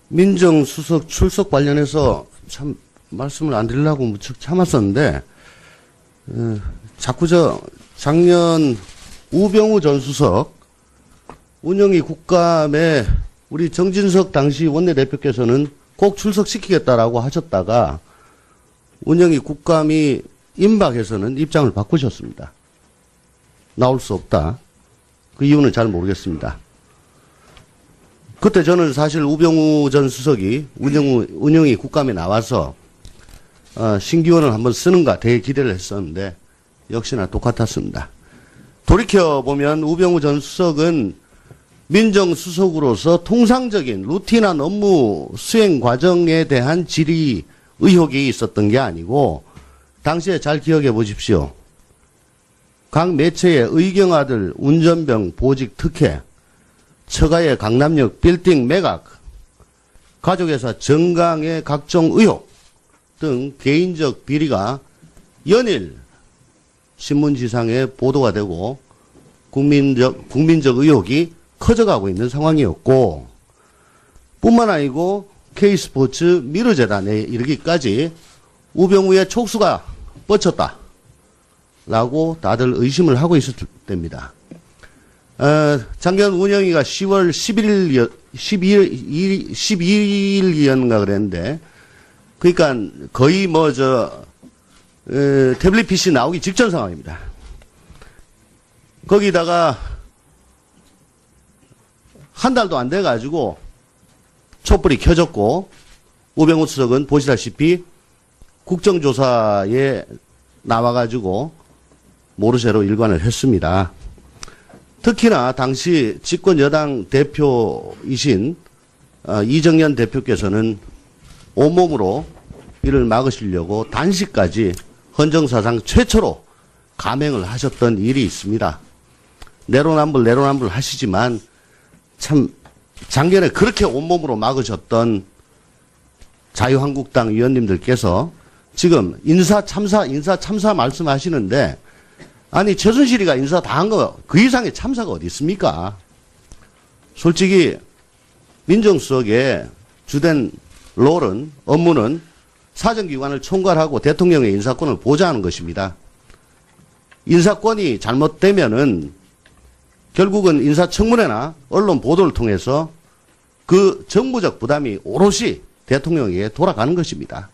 민정수석 출석 관련해서 참 말씀을 안 드리려고 무척 참았었는데, 자꾸 작년 우병우 전 수석, 운영위 국감에 우리 정진석 당시 원내대표께서는 꼭 출석시키겠다라고 하셨다가, 운영위 국감이 임박해서는 입장을 바꾸셨습니다. 나올 수 없다. 그 이유는 잘 모르겠습니다. 그때 저는 사실 우병우 전 수석이 운영위 국감에 나와서 신기원을 한번 쓰는가 되게 기대를 했었는데 역시나 똑같았습니다. 돌이켜보면 우병우 전 수석은 민정수석으로서 통상적인 루틴한 업무 수행 과정에 대한 질의 의혹이 있었던 게 아니고, 당시에 잘 기억해 보십시오. 각 매체의 의경아들 운전병 보직 특혜, 처가의 강남역 빌딩 매각, 가족회사 정강의 각종 의혹 등 개인적 비리가 연일 신문지상에 보도가 되고 국민적 의혹이 커져가고 있는 상황이었고, 뿐만 아니고 K스포츠 미르재단에 이르기까지 우병우의 촉수가 뻗쳤다 라고 다들 의심을 하고 있었을 때입니다. 작년 운영위가 10월 12일이었는가 그랬는데, 그러니까 거의 태블릿 PC 나오기 직전 상황입니다. 거기다가 한 달도 안 돼가지고 촛불이 켜졌고, 우병우 수석은 보시다시피 국정조사에 나와가지고 모르쇠로 일관을 했습니다. 특히나 당시 집권 여당 대표이신 이정현 대표께서는 온몸으로 이를 막으시려고 단식까지 헌정사상 최초로 감행을 하셨던 일이 있습니다. 내로남불 하시지만 참 작년에 그렇게 온몸으로 막으셨던 자유한국당 의원님들께서 지금 인사 참사 말씀하시는데, 아니 최순실이가 인사 다 한 거 그 이상의 참사가 어디 있습니까? 솔직히 민정수석의 주된 롤은, 업무는 사정기관을 총괄하고 대통령의 인사권을 보좌하는 것입니다. 인사권이 잘못되면은 결국은 인사청문회나 언론 보도를 통해서 그 정무적 부담이 오롯이 대통령에게 돌아가는 것입니다.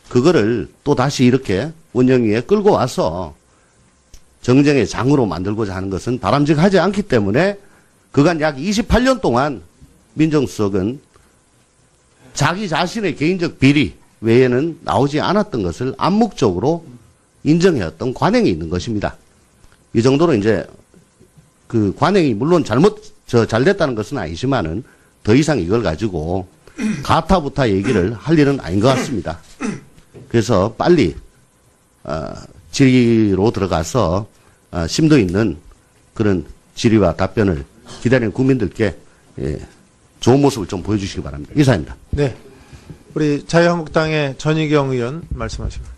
그거를 또 다시 이렇게 운영위에 끌고 와서 정쟁의 장으로 만들고자 하는 것은 바람직하지 않기 때문에 그간 약 28년 동안 민정수석은 자기 자신의 개인적 비리 외에는 나오지 않았던 것을 암묵적으로 인정해왔던 관행이 있는 것입니다. 이 정도로 이제 그 관행이 물론 잘 됐다는 것은 아니지만은 더 이상 이걸 가지고 가타부타 얘기를 할 일은 아닌 것 같습니다. 그래서 빨리 질의로 들어가서 심도 있는 그런 질의와 답변을 기다리는 국민들께 좋은 모습을 좀 보여주시기 바랍니다. 이상입니다. 네, 우리 자유한국당의 전희경 의원 말씀하시고.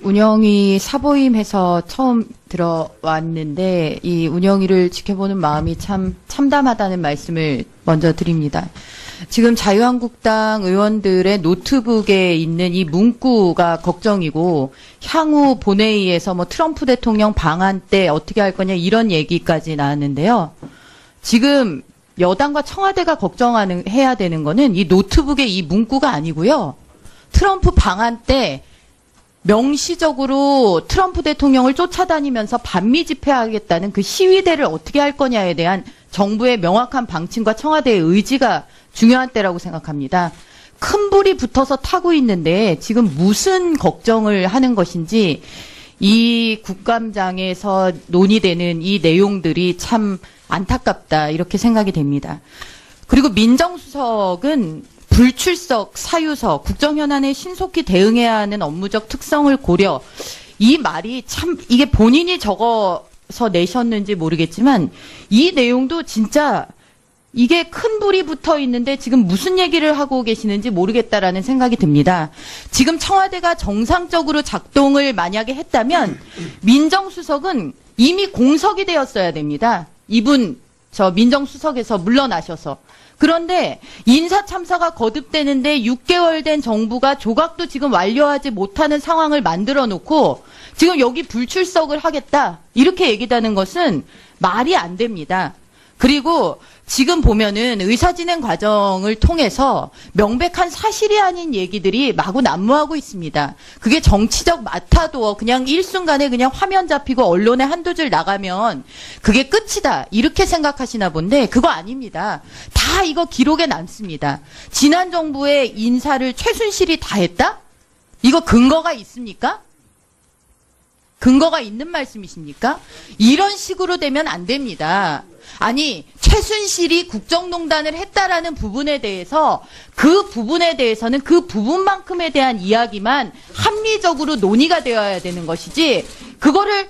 운영위 사보임해서 처음 들어왔는데, 이 운영위를 지켜보는 마음이 참 참담하다는 말씀을 먼저 드립니다. 지금 자유한국당 의원들의 노트북에 있는 이 문구가 걱정이고, 향후 본회의에서 트럼프 대통령 방한 때 어떻게 할 거냐 이런 얘기까지 나왔는데요. 지금 여당과 청와대가 해야 되는 거는 이 노트북의 이 문구가 아니고요. 트럼프 방한 때 명시적으로 트럼프 대통령을 쫓아다니면서 반미 집회하겠다는 그 시위대를 어떻게 할 거냐에 대한 정부의 명확한 방침과 청와대의 의지가 중요한 때라고 생각합니다. 큰 불이 붙어서 타고 있는데 지금 무슨 걱정을 하는 것인지, 이 국감장에서 논의되는 이 내용들이 참 안타깝다 이렇게 생각이 됩니다. 그리고 민정수석은 불출석, 사유서, 국정현안에 신속히 대응해야 하는 업무적 특성을 고려. 이 말이 참, 이게 본인이 적어서 내셨는지 모르겠지만 이 내용도 진짜 이게 큰 불이 붙어 있는데 지금 무슨 얘기를 하고 계시는지 모르겠다라는 생각이 듭니다. 지금 청와대가 정상적으로 작동을 만약에 했다면 민정수석은 이미 공석이 되었어야 됩니다. 이분 저 민정수석에서 물러나셔서. 그런데 인사참사가 거듭되는데 6개월 된 정부가 조각도 지금 완료하지 못하는 상황을 만들어 놓고 지금 여기 불출석을 하겠다 이렇게 얘기하는 것은 말이 안 됩니다. 그리고 지금 보면은 의사진행 과정을 통해서 명백한 사실이 아닌 얘기들이 마구 난무하고 있습니다. 그게 정치적 마타도어 그냥 일순간에 그냥 화면 잡히고 언론에 한두 줄 나가면 그게 끝이다 이렇게 생각하시나 본데 그거 아닙니다. 다 이거 기록에 남습니다. 지난 정부의 인사를 최순실이 다 했다? 이거 근거가 있습니까? 근거가 있는 말씀이십니까? 이런 식으로 되면 안 됩니다. 아니 최순실이 국정농단을 했다라는 부분에 대해서 그 부분에 대해서는 그 부분만큼에 대한 이야기만 합리적으로 논의가 되어야 되는 것이지 그거를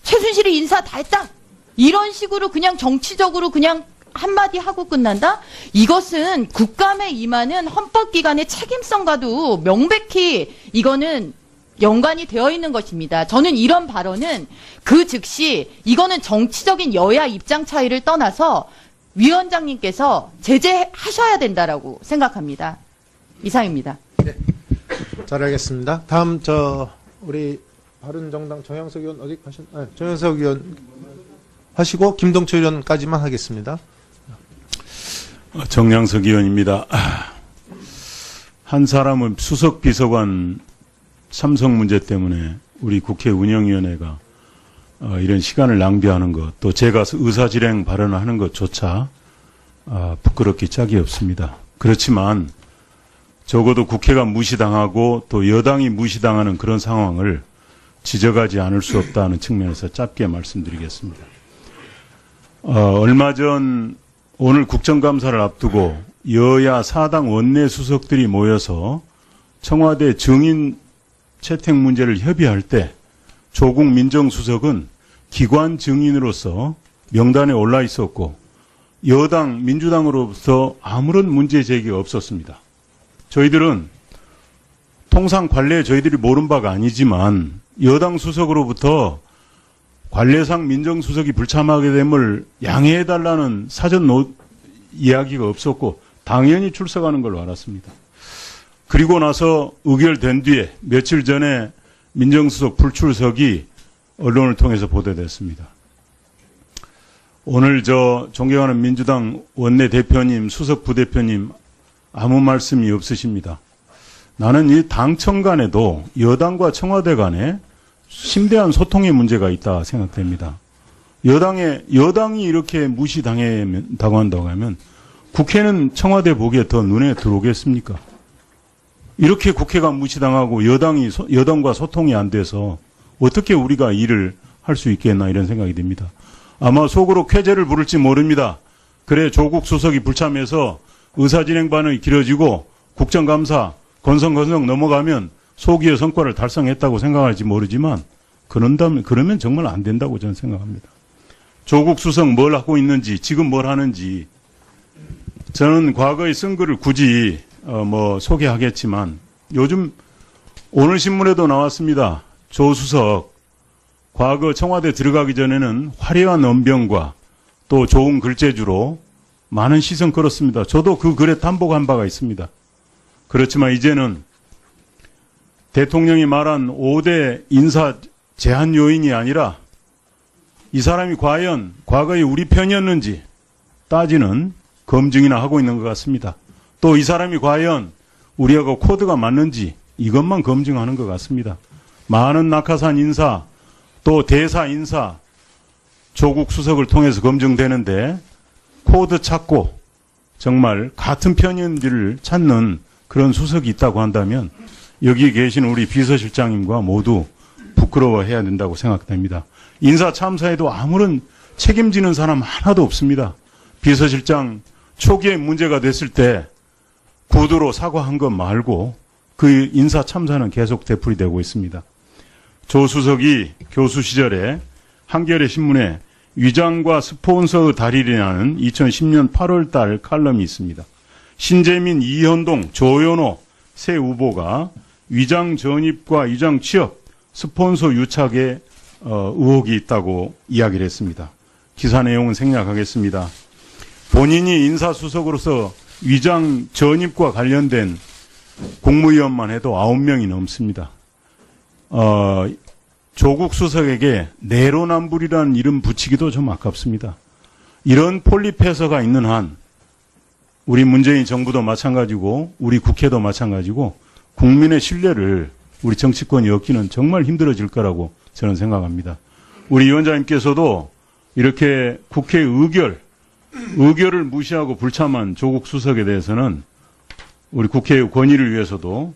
최순실이 인사 다 했다 이런 식으로 그냥 정치적으로 그냥 한마디 하고 끝난다? 이것은 국감에 임하는 헌법기관의 책임성과도 명백히 이거는 연관이 되어 있는 것입니다. 저는 이런 발언은 그 즉시 이거는 정치적인 여야 입장 차이를 떠나서 위원장님께서 제재하셔야 된다라고 생각합니다. 이상입니다. 네. 잘 알겠습니다. 다음 우리 바른정당 정영석 의원 어디 가셨? 정영석 의원 하시고 김동철 의원까지만 하겠습니다. 정영석 의원입니다. 한 사람은 수석 비서관 참석 문제 때문에 우리 국회 운영위원회가 이런 시간을 낭비하는 것, 또 제가 의사진행 발언을 하는 것조차 부끄럽기 짝이 없습니다. 그렇지만 적어도 국회가 무시당하고 또 여당이 무시당하는 그런 상황을 지적하지 않을 수 없다는 측면에서 짧게 말씀드리겠습니다. 얼마 전 오늘 국정감사를 앞두고 여야 사당 원내 수석들이 모여서 청와대 증인 채택 문제를 협의할 때 조국 민정수석은 기관 증인으로서 명단에 올라 있었고 여당 민주당으로부터 아무런 문제 제기가 없었습니다. 저희들은 통상 관례에 저희들이 모른 바가 아니지만 여당 수석으로부터 관례상 민정수석이 불참하게 됨을 양해해달라는 사전 이야기가 없었고 당연히 출석하는 걸로 알았습니다. 그리고 나서 의결된 뒤에 며칠 전에 민정수석 불출석이 언론을 통해서 보도됐습니다. 오늘 존경하는 민주당 원내대표님, 수석 부대표님 아무 말씀이 없으십니다. 나는 이 당청 간에도 여당과 청와대 간에 심대한 소통의 문제가 있다 생각됩니다. 여당이 이렇게 무시당한다고 한다고 하면 국회는 청와대 보기에 더 눈에 들어오겠습니까? 이렇게 국회가 무시당하고 여당과 소통이 안 돼서 어떻게 우리가 일을 할 수 있겠나 이런 생각이 듭니다. 아마 속으로 쾌재를 부를지 모릅니다. 그래 조국 수석이 불참해서 의사진행반이 길어지고 국정감사 건성건성 넘어가면 소기의 성과를 달성했다고 생각할지 모르지만 그러면 정말 안 된다고 저는 생각합니다. 조국 수석 뭘 하고 있는지 지금 뭘 하는지 저는 과거에 쓴 글을 굳이 소개하겠지만 요즘 오늘 신문에도 나왔습니다. 조 수석 과거 청와대 들어가기 전에는 화려한 언변과 또 좋은 글재주로 많은 시선 끌었습니다. 저도 그 글에 탐복한 바가 있습니다. 그렇지만 이제는 대통령이 말한 5대 인사 제한 요인이 아니라 이 사람이 과연 과거에 우리 편이었는지 따지는 검증이나 하고 있는 것 같습니다. 또 이 사람이 과연 우리하고 코드가 맞는지 이것만 검증하는 것 같습니다. 많은 낙하산 인사 또 대사 인사 조국 수석을 통해서 검증되는데 코드 찾고 정말 같은 편인지를 찾는 그런 수석이 있다고 한다면 여기 계신 우리 비서실장님과 모두 부끄러워해야 된다고 생각됩니다. 인사 참사에도 아무런 책임지는 사람 하나도 없습니다. 비서실장 초기에 문제가 됐을 때 구두로 사과한 것 말고 그 인사 참사는 계속 되풀이되고 있습니다. 조 수석이 교수 시절에 한겨레 신문에 위장과 스폰서의 달인이라는 2010년 8월 달 칼럼이 있습니다. 신재민, 이현동, 조현호 세 후보가 위장 전입과 위장 취업, 스폰서 유착에 의혹이 있다고 이야기를 했습니다. 기사 내용은 생략하겠습니다. 본인이 인사수석으로서 위장 전입과 관련된 국무위원만 해도 9명이 넘습니다. 조국 수석에게 내로남불이라는 이름 붙이기도 좀 아깝습니다. 이런 폴리페서가 있는 한 우리 문재인 정부도 마찬가지고 우리 국회도 마찬가지고 국민의 신뢰를 우리 정치권이 얻기는 정말 힘들어질 거라고 저는 생각합니다. 우리 위원장님께서도 이렇게 국회의 의결을 무시하고 불참한 조국 수석에 대해서는 우리 국회의 권위를 위해서도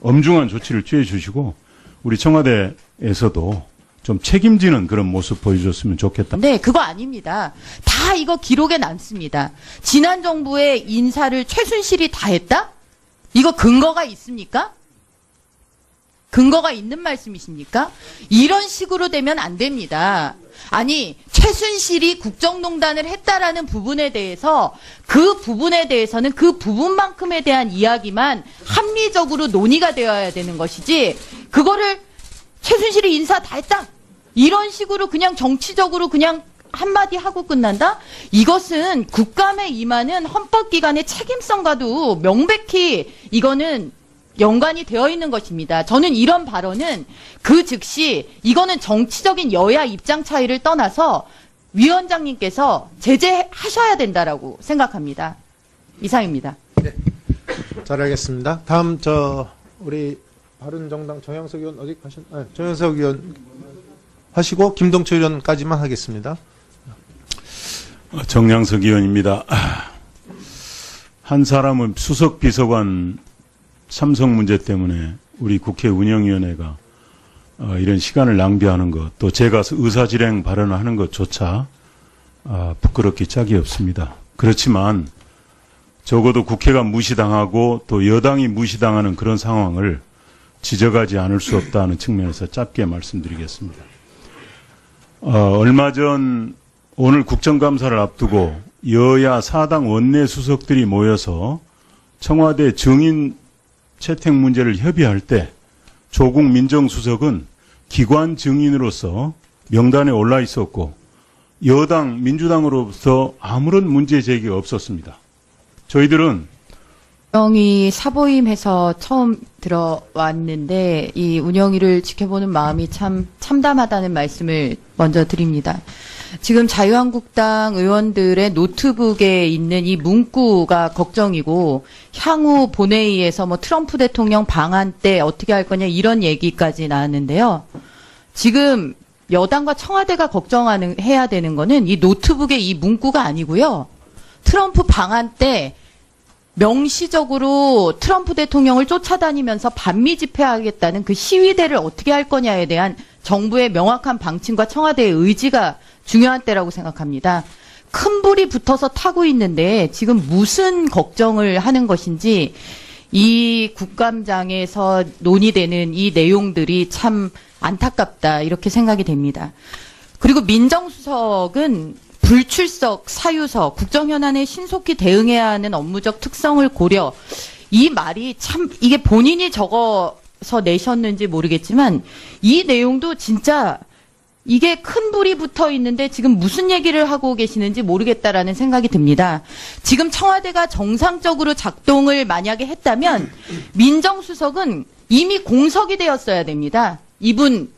엄중한 조치를 취해 주시고 우리 청와대에서도 좀 책임지는 그런 모습 보여줬으면 좋겠다. 네, 그거 아닙니다. 다 이거 기록에 남습니다. 지난 정부의 인사를 최순실이 다 했다? 이거 근거가 있습니까? 근거가 있는 말씀이십니까? 이런 식으로 되면 안 됩니다. 아니, 최순실이 국정농단을 했다라는 부분에 대해서 그 부분에 대해서는 그 부분만큼에 대한 이야기만 합리적으로 논의가 되어야 되는 것이지 그거를 최순실이 인사 다 했다? 이런 식으로 그냥 정치적으로 그냥 한마디 하고 끝난다? 이것은 국감에 임하는 헌법기관의 책임성과도 명백히 이거는 연관이 되어 있는 것입니다. 저는 이런 발언은 그 즉시 이거는 정치적인 여야 입장 차이를 떠나서 위원장님께서 제재하셔야 된다라고 생각합니다. 이상입니다. 네. 잘 알겠습니다. 다음 우리 바른정당 정영석 의원 어디 가셨나요? 정영석 의원 하시고 김동철 의원까지만 하겠습니다. 정양석 의원입니다. 한 사람은 수석 비서관 삼성 문제 때문에 우리 국회 운영위원회가 이런 시간을 낭비하는 것, 또 제가 의사질행 발언을 하는 것조차 부끄럽기 짝이 없습니다. 그렇지만 적어도 국회가 무시당하고 또 여당이 무시당하는 그런 상황을 지적하지 않을 수 없다는 측면에서 짧게 말씀드리겠습니다. 얼마 전 오늘 국정감사를 앞두고 여야 사당 원내 수석들이 모여서 청와대 증인 채택 문제를 협의할 때 조국 민정수석은 기관 증인으로서 명단에 올라 있었고 여당 민주당으로부터 아무런 문제 제기가 없었습니다. 저희들은 운영위 사보임해서 처음 들어왔는데 이 운영위를 지켜보는 마음이 참 참담하다는 말씀을 먼저 드립니다. 지금 자유한국당 의원들의 노트북에 있는 이 문구가 걱정이고 향후 본회의에서 뭐 트럼프 대통령 방한 때 어떻게 할 거냐 이런 얘기까지 나왔는데요. 지금 여당과 청와대가 해야 되는 거는 이 노트북의 이 문구가 아니고요. 트럼프 방한 때 명시적으로 트럼프 대통령을 쫓아다니면서 반미 집회하겠다는 그 시위대를 어떻게 할 거냐에 대한 정부의 명확한 방침과 청와대의 의지가 중요한 때라고 생각합니다. 큰 불이 붙어서 타고 있는데 지금 무슨 걱정을 하는 것인지 이 국감장에서 논의되는 이 내용들이 참 안타깝다 이렇게 생각이 됩니다. 그리고 민정수석은 불출석, 사유석, 국정현안에 신속히 대응해야 하는 업무적 특성을 고려. 이 말이 참 이게 본인이 적어서 내셨는지 모르겠지만 이 내용도 진짜 이게 큰 불이 붙어 있는데 지금 무슨 얘기를 하고 계시는지 모르겠다라는 생각이 듭니다. 지금 청와대가 정상적으로 작동을 만약에 했다면 민정수석은 이미 공석이 되었어야 됩니다. 이분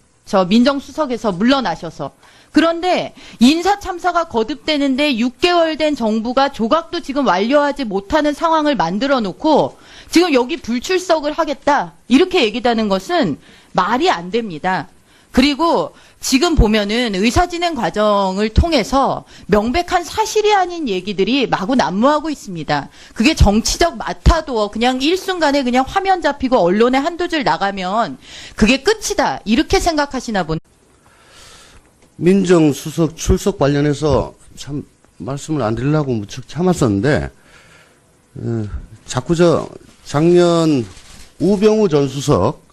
민정수석에서 물러나셔서. 그런데 인사참사가 거듭되는데 6개월 된 정부가 조각도 지금 완료하지 못하는 상황을 만들어 놓고 지금 여기 불출석을 하겠다 이렇게 얘기하는 것은 말이 안 됩니다. 그리고 지금 보면은 의사진행 과정을 통해서 명백한 사실이 아닌 얘기들이 마구 난무하고 있습니다. 그게 정치적 마타도어 그냥 일순간에 그냥 화면 잡히고 언론에 한두 줄 나가면 그게 끝이다 이렇게 생각하시나 보네. 민정수석 출석 관련해서 참 말씀을 안 드리려고 무척 참았었는데 자꾸 작년 우병우 전 수석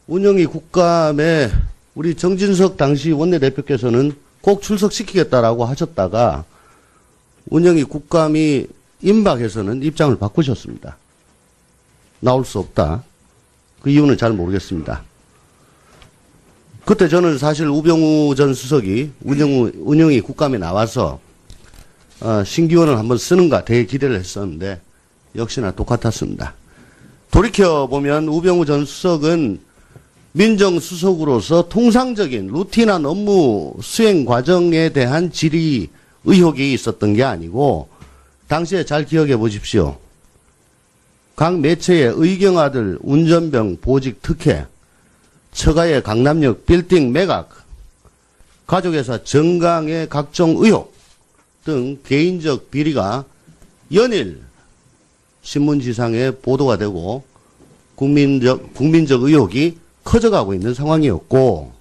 운영위 국감에 우리 정진석 당시 원내대표께서는 꼭 출석시키겠다라고 하셨다가 운영위 국감이 임박해서는 입장을 바꾸셨습니다. 나올 수 없다. 그 이유는 잘 모르겠습니다. 그때 저는 사실 우병우 전 수석이 운영이 국감에 나와서 신기원을 한번 쓰는가 되게 기대를 했었는데 역시나 똑같았습니다. 돌이켜보면 우병우 전 수석은 민정수석으로서 통상적인 루틴한 업무 수행 과정에 대한 질의 의혹이 있었던 게 아니고 당시에 잘 기억해 보십시오. 각 매체의 의경아들 운전병 보직 특혜, 처가의 강남역 빌딩 매각, 가족회사 정강의 각종 의혹 등 개인적 비리가 연일 신문지상에 보도가 되고 국민적 의혹이 커져가고 있는 상황이었고,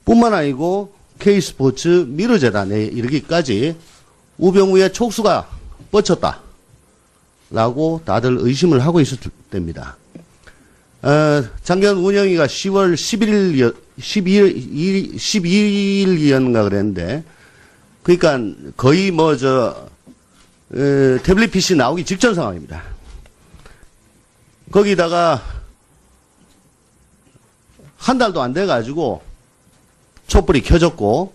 뿐만 아니고 K스포츠 미르재단에 이르기까지 우병우의 촉수가 뻗쳤다라고 다들 의심을 하고 있었을 때입니다. 작년 운영위가 10월 12일이었는가 그랬는데, 그러니까 거의 태블릿 PC 나오기 직전 상황입니다. 거기다가 한 달도 안 돼가지고 촛불이 켜졌고,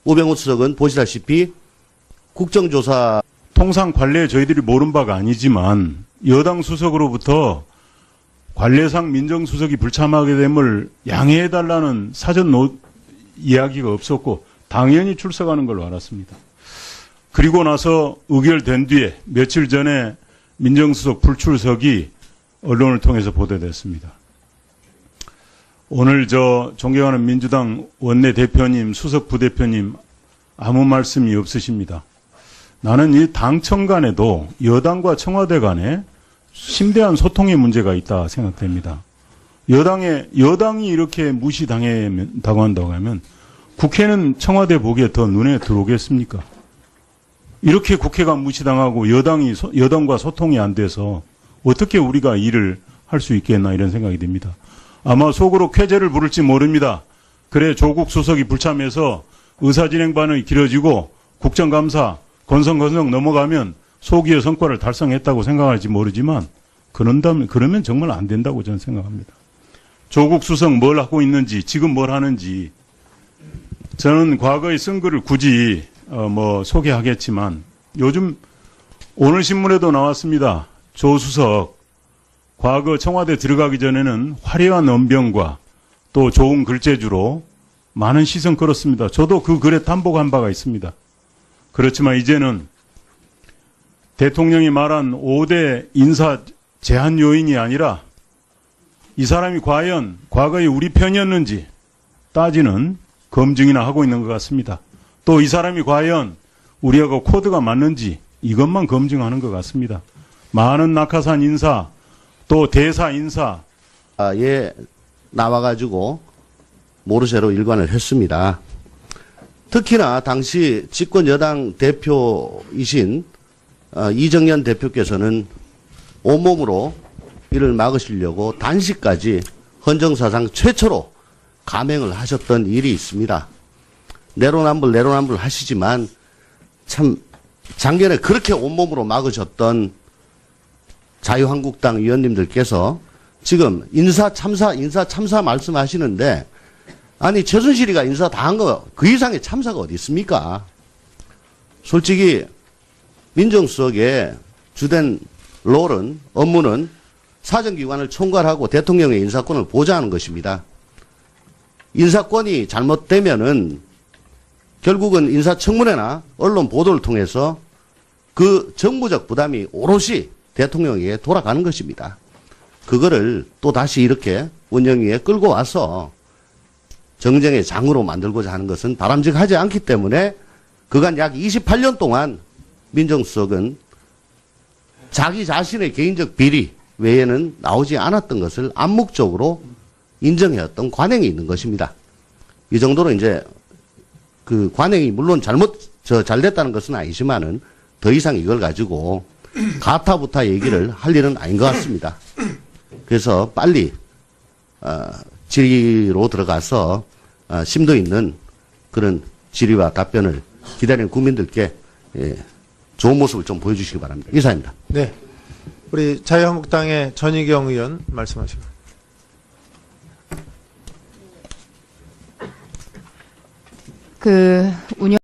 우병우 수석은 보시다시피 국정조사 통상 관례에 저희들이 모른 바가 아니지만 여당 수석으로부터 관례상 민정수석이 불참하게 됨을 양해해달라는 사전 이야기가 없었고 당연히 출석하는 걸로 알았습니다. 그리고 나서 의결된 뒤에 며칠 전에 민정수석 불출석이 언론을 통해서 보도됐습니다. 오늘 존경하는 민주당 원내대표님, 수석 부대표님 아무 말씀이 없으십니다. 나는 이 당청 간에도 여당과 청와대 간에 심대한 소통의 문제가 있다 생각됩니다. 여당이 이렇게 무시당한다고 한다고 하면 국회는 청와대 보기에 더 눈에 들어오겠습니까? 이렇게 국회가 무시당하고 여당과 소통이 안 돼서 어떻게 우리가 일을 할 수 있겠나 이런 생각이 듭니다. 아마 속으로 쾌재를 부를지 모릅니다. 그래 조국 수석이 불참해서 의사진행반이 길어지고 국정감사 건성건성 넘어가면 소기의 성과를 달성했다고 생각할지 모르지만 그러면 정말 안 된다고 저는 생각합니다. 조국 수석 뭘 하고 있는지 지금 뭘 하는지 저는 과거에 쓴 글을 굳이 소개하겠지만 요즘 오늘 신문에도 나왔습니다. 조 수석 과거 청와대 들어가기 전에는 화려한 언변과 또 좋은 글재주로 많은 시선 끌었습니다. 저도 그 글에 탐복한 바가 있습니다. 그렇지만 이제는 대통령이 말한 5대 인사 제한 요인이 아니라 이 사람이 과연 과거에 우리 편이었는지 따지는 검증이나 하고 있는 것 같습니다. 또 이 사람이 과연 우리하고 코드가 맞는지 이것만 검증하는 것 같습니다. 많은 낙하산 인사 또 대사 인사에 나와가지고 모르쇠로 일관을 했습니다. 특히나 당시 집권 여당 대표이신 이정현 대표께서는 온몸으로 이를 막으시려고 단식까지 헌정사상 최초로 감행을 하셨던 일이 있습니다. 내로남불 하시지만 참 작년에 그렇게 온몸으로 막으셨던 자유한국당 의원님들께서 지금 인사 참사 말씀하시는데 아니 최순실이가 인사 다 한 거 그 이상의 참사가 어디 있습니까? 솔직히 민정수석의 주된 롤은 업무는 사정기관을 총괄하고 대통령의 인사권을 보좌하는 것입니다. 인사권이 잘못되면은 결국은 인사청문회나 언론 보도를 통해서 그 정무적 부담이 오롯이 대통령에게 돌아가는 것입니다. 그거를 또 다시 이렇게 운영위에 끌고 와서 정쟁의 장으로 만들고자 하는 것은 바람직하지 않기 때문에 그간 약 28년 동안 민정수석은 자기 자신의 개인적 비리 외에는 나오지 않았던 것을 암묵적으로 인정해왔던 관행이 있는 것입니다. 이 정도로 이제 그 관행이 물론 잘 됐다는 것은 아니지만은 더 이상 이걸 가지고 가타부타 얘기를 할 일은 아닌 것 같습니다. 그래서 빨리 질의로 들어가서 심도 있는 그런 질의와 답변을 기다리는 국민들께 좋은 모습을 좀 보여주시기 바랍니다. 이상입니다. 네. 우리 자유한국당의 전희경 의원 말씀하시고. 그 운영